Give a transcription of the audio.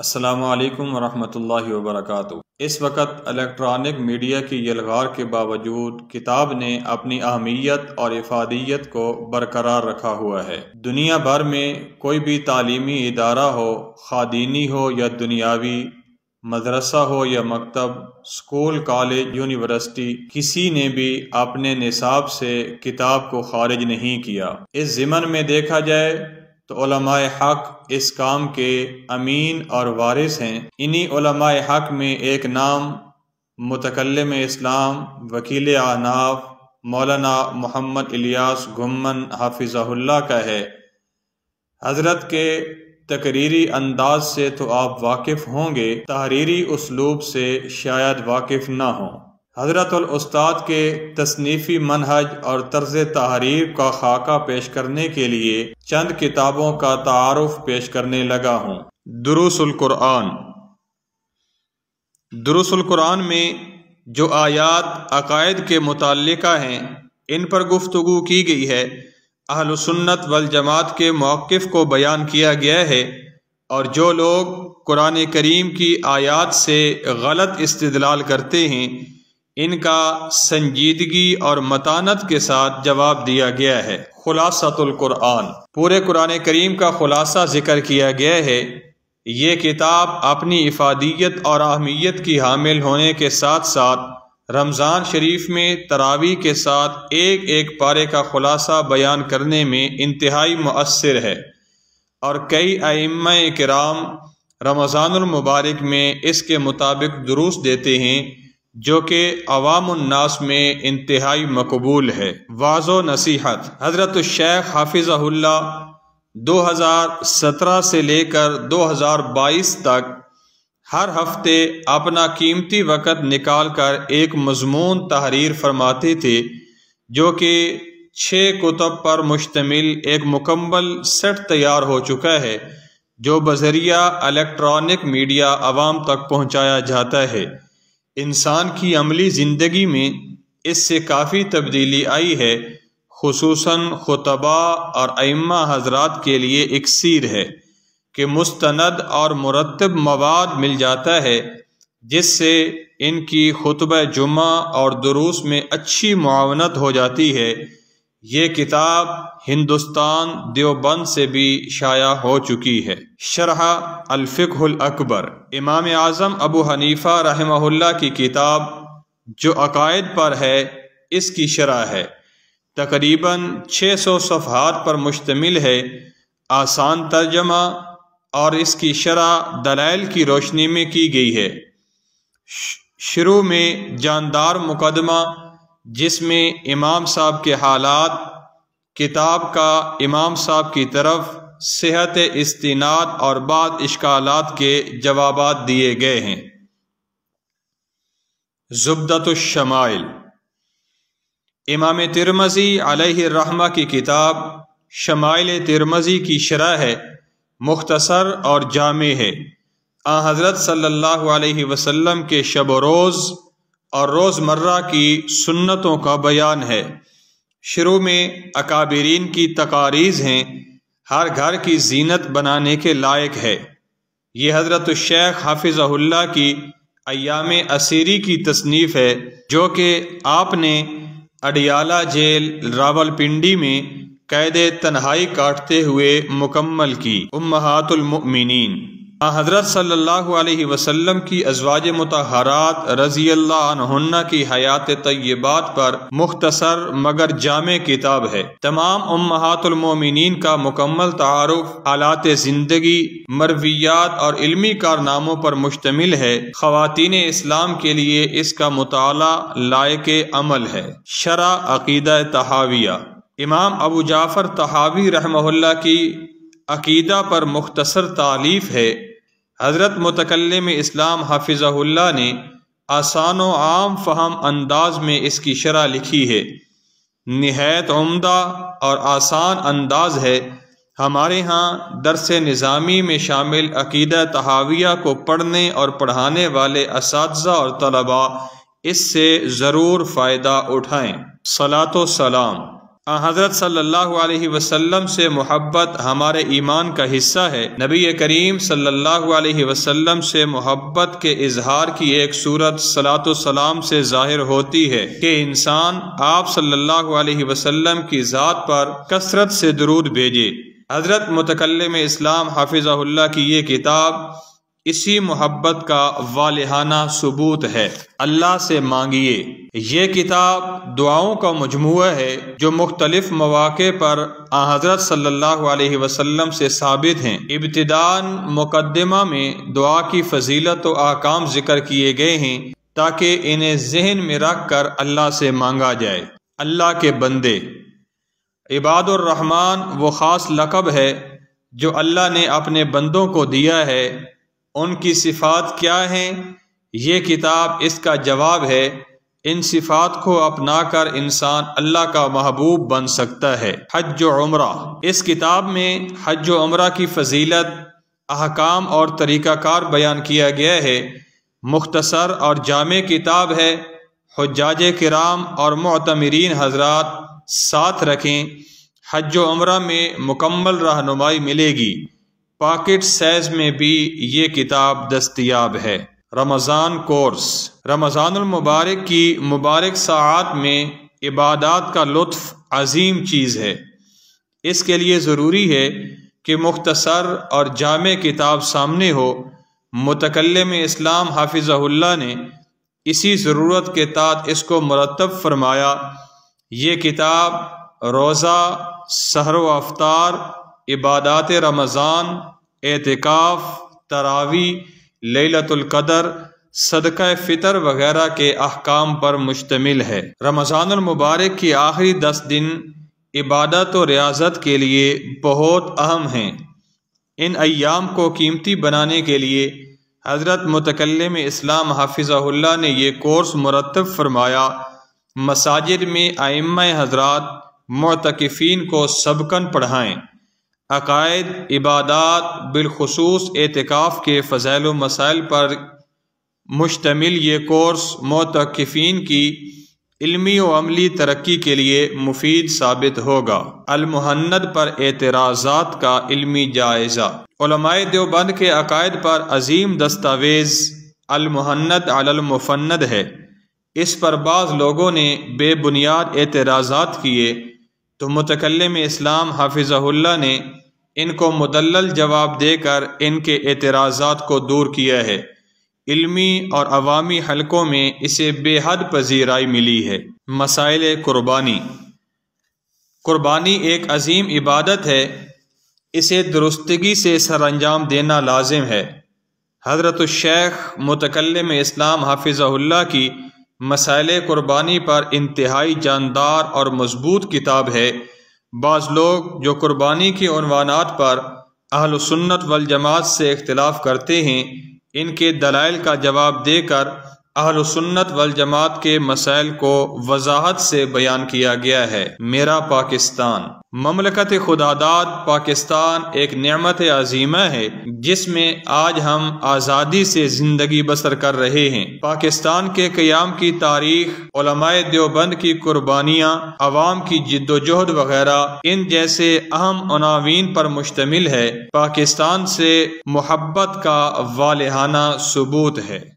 السلام علیکم ورحمۃ اللہ وبرکاتہ۔ اس وقت الیکٹرانک میڈیا کی یلغار کے باوجود کتاب نے اپنی اہمیت اور افادیت کو برقرار رکھا ہوا ہے۔ دنیا بھر میں کوئی بھی تعلیمی ادارہ ہو، خواہ دینی ہو یا دنیاوی، مدرسہ ہو یا مکتب، اسکول، کالج، یونیورسٹی، کسی نے بھی اپنے نصاب سے کتاب کو خارج نہیں کیا۔ اس ضمن میں دیکھا جائے تو علماء حق اس کام کے امین اور وارث ہیں۔ انہی علماء حق میں ایک نام متکلم اسلام، وکیل احناف، مولانا محمد الیاس گھمن حافظہ اللہ کا ہے۔ حضرت کے تقریری انداز سے تو آپ واقف ہوں گے، تحریری اسلوب سے شاید واقف نہ ہوں۔ حضرت الاستاد کے تصنیفی منہج اور طرز تحریر کا خاکہ پیش کرنے کے لیے چند کتابوں کا تعارف پیش کرنے لگا ہوں۔ دروس القرآن۔ دروس القرآن میں جو آیات عقائد کے متعلقہ ہیں، ان پر گفتگو کی گئی ہے۔ اہل سنت والجماعت کے موقف کو بیان کیا گیا ہے، اور جو لوگ قرآن کریم کی آیات سے غلط استدلال کرتے ہیں، ان کا سنجیدگی اور متانت کے ساتھ جواب دیا گیا ہے۔ خلاصۃ القرآن۔ پورے قرآن کریم کا خلاصہ ذکر کیا گیا ہے۔ یہ کتاب اپنی افادیت اور اہمیت کی حامل ہونے کے ساتھ ساتھ رمضان شریف میں تراویح کے ساتھ ایک ایک پارے کا خلاصہ بیان کرنے میں انتہائی مؤثر ہے، اور کئی ائمہ کرام رمضان المبارک میں اس کے مطابق دروس دیتے ہیں، جو کہ عوام الناس میں انتہائی مقبول ہے۔ وعظ و نصیحت۔ حضرت الشیخ حافظہ اللہ 2017 سے لے کر 2022 تک ہر ہفتے اپنا قیمتی وقت نکال کر ایک مضمون تحریر فرماتے تھے، جو کہ 6 کتب پر مشتمل ایک مکمل سیٹ تیار ہو چکا ہے، جو بذریعہ الیکٹرانک میڈیا عوام تک پہنچایا جاتا ہے۔ انسان کی عملی زندگی میں اس سے کافی تبدیلی آئی ہے، خصوصاً خطباء اور ائمہ حضرات کے لیے اکسیر ہے کہ مستند اور مرتب مواد مل جاتا ہے، جس سے ان کی خطبہ جمعہ اور دروس میں اچھی معاونت ہو جاتی ہے۔ یہ کتاب ہندوستان دیوبند سے بھی شائع ہو چکی ہے۔ شرح الفقہ الاکبر۔ امام اعظم ابو حنیفہ رحمہ اللہ کی کتاب جو عقائد پر ہے، اس کی شرح ہے۔ تقریباً 600 صفحات پر مشتمل ہے، آسان ترجمہ، اور اس کی شرح دلائل کی روشنی میں کی گئی ہے۔ شروع میں جاندار مقدمہ، جس میں امام صاحب کے حالات، کتاب کا امام صاحب کی طرف صحت استناد اور بعض اشکالات کے جوابات دیے گئے ہیں۔ زبدۃ الشمائل۔ امام ترمذی علیہ الرحمہ کی کتاب شمائل ترمذی کی شرح ہے، مختصر اور جامع ہے۔ حضرت صلی اللہ علیہ وسلم کے شب و روز اور روزمرہ کی سنتوں کا بیان ہے۔ شروع میں اکابرین کی تقاریض ہیں، ہر گھر کی زینت بنانے کے لائق ہے۔ یہ حضرت الشیخ حافظہ اللہ کی ایام اسیری کی تصنیف ہے، جو کہ آپ نے اڈیالہ جیل راولپنڈی میں قید تنہائی کاٹتے ہوئے مکمل کی۔ امہات المؤمنین۔ حضرت صلی اللہ علیہ وسلم کی ازواج مطہرات رضی اللہ عنہن کی حیات طیبات پر مختصر مگر جامع کتاب ہے۔ تمام امہات المومنین کا مکمل تعارف، حالات زندگی، مرویات اور علمی کارناموں پر مشتمل ہے۔ خواتین اسلام کے لیے اس کا مطالعہ لائق عمل ہے۔ شرح عقیدہ طحاویہ۔ امام ابو جعفر طحاوی رحمہ اللہ کی عقیدہ پر مختصر تالیف ہے۔ حضرت متکلم اسلام حافظہ اللہ نے آسان و عام فہم انداز میں اس کی شرح لکھی ہے۔ نہایت عمدہ اور آسان انداز ہے۔ ہمارے ہاں درس نظامی میں شامل عقیدہ طحاویہ کو پڑھنے اور پڑھانے والے اساتذہ اور طلباء اس سے ضرور فائدہ اٹھائیں۔ صلاۃ و سلام حضرت صلی اللہ علیہ وسلم سے محبت ہمارے ایمان کا حصہ ہے۔ نبی کریم صلی اللہ علیہ وسلم سے محبت کے اظہار کی ایک صورت صلاۃ و سلام سے ظاہر ہوتی ہے کہ انسان آپ صلی اللہ علیہ وسلم کی ذات پر کثرت سے درود بھیجے۔ حضرت متکلم اسلام حافظہ اللہ کی یہ کتاب اسی محبت کا والہانہ ثبوت ہے۔ اللہ سے مانگیے۔ یہ کتاب دعاؤں کا مجموعہ ہے جو مختلف مواقع پر حضرت صلی اللہ علیہ وسلم سے ثابت ہیں۔ ابتداءً مقدمہ میں دعا کی فضیلت و احکام ذکر کیے گئے ہیں تاکہ انہیں ذہن میں رکھ کر اللہ سے مانگا جائے۔ اللہ کے بندے، عباد الرحمن وہ خاص لقب ہے جو اللہ نے اپنے بندوں کو دیا ہے۔ ان کی صفات کیا ہیں؟ یہ کتاب اس کا جواب ہے۔ ان صفات کو اپنا کر انسان اللہ کا محبوب بن سکتا ہے۔ حج و عمرہ، اس کتاب میں حج و عمرہ کی فضیلت، احکام اور طریقہ کار بیان کیا گیا ہے۔ مختصر اور جامع کتاب ہے۔ حجاج کرام اور معتمرین حضرات ساتھ رکھیں۔ حج و عمرہ میں مکمل رہنمائی ملے گی۔ پاکٹ سائز میں بھی یہ کتاب دستیاب ہے۔ رمضان کورس، رمضان المبارک کی مبارک ساعات میں عبادات کا لطف عظیم چیز ہے۔ اس کے لیے ضروری ہے کہ مختصر اور جامع کتاب سامنے ہو۔ متکلم اسلام حافظہ اللہ نے اسی ضرورت کے تحت اس کو مرتب فرمایا۔ یہ کتاب روزہ، سحر و افطار، عبادات رمضان، اعتکاف، تراویح، لیلۃ القدر، صدقہ فطر وغیرہ کے احکام پر مشتمل ہے۔ رمضان المبارک کی آخری 10 دن عبادت و ریاضت کے لیے بہت اہم ہیں۔ ان ایام کو قیمتی بنانے کے لیے حضرت متکلم اسلام حافظہ اللہ نے یہ کورس مرتب فرمایا۔ مساجد میں ائمہ حضرات معتکفین کو سبقاً پڑھائیں۔ عقائد، عبادات، بالخصوص اعتکاف کے فضائل و مسائل پر مشتمل یہ کورس معتکفین کی علمی و عملی ترقی کے لیے مفید ثابت ہوگا۔ المحند پر اعتراضات کا علمی جائزہ، علماء دیوبند کے عقائد پر عظیم دستاویز المحند علی المفند ہے۔ اس پر بعض لوگوں نے بے بنیاد اعتراضات کیے تو متکلم اسلام حافظہ اللہ نے ان کو مدلل جواب دے کر ان کے اعتراضات کو دور کیا ہے۔ علمی اور عوامی حلقوں میں اسے بے حد پذیرائی ملی ہے۔ مسائل قربانی، قربانی ایک عظیم عبادت ہے۔ اسے درستگی سے سر انجام دینا لازم ہے۔ حضرت الشیخ متکلم اسلام حافظہ اللہ کی مسائل قربانی پر انتہائی جاندار اور مضبوط کتاب ہے۔ بعض لوگ جو قربانی کے عنوانات پر اہل سنت والجماعت سے اختلاف کرتے ہیں، ان کے دلائل کا جواب دے کر اہل سنت والجماعت کے مسائل کو وضاحت سے بیان کیا گیا ہے۔ میرا پاکستان، مملکت خداداد پاکستان ایک نعمت عظیمہ ہے جس میں آج ہم آزادی سے زندگی بسر کر رہے ہیں۔ پاکستان کے قیام کی تاریخ، علماء دیوبند کی قربانیاں، عوام کی جد و جہد وغیرہ ان جیسے اہم عناوین پر مشتمل ہے۔ پاکستان سے محبت کا والہانہ ثبوت ہے۔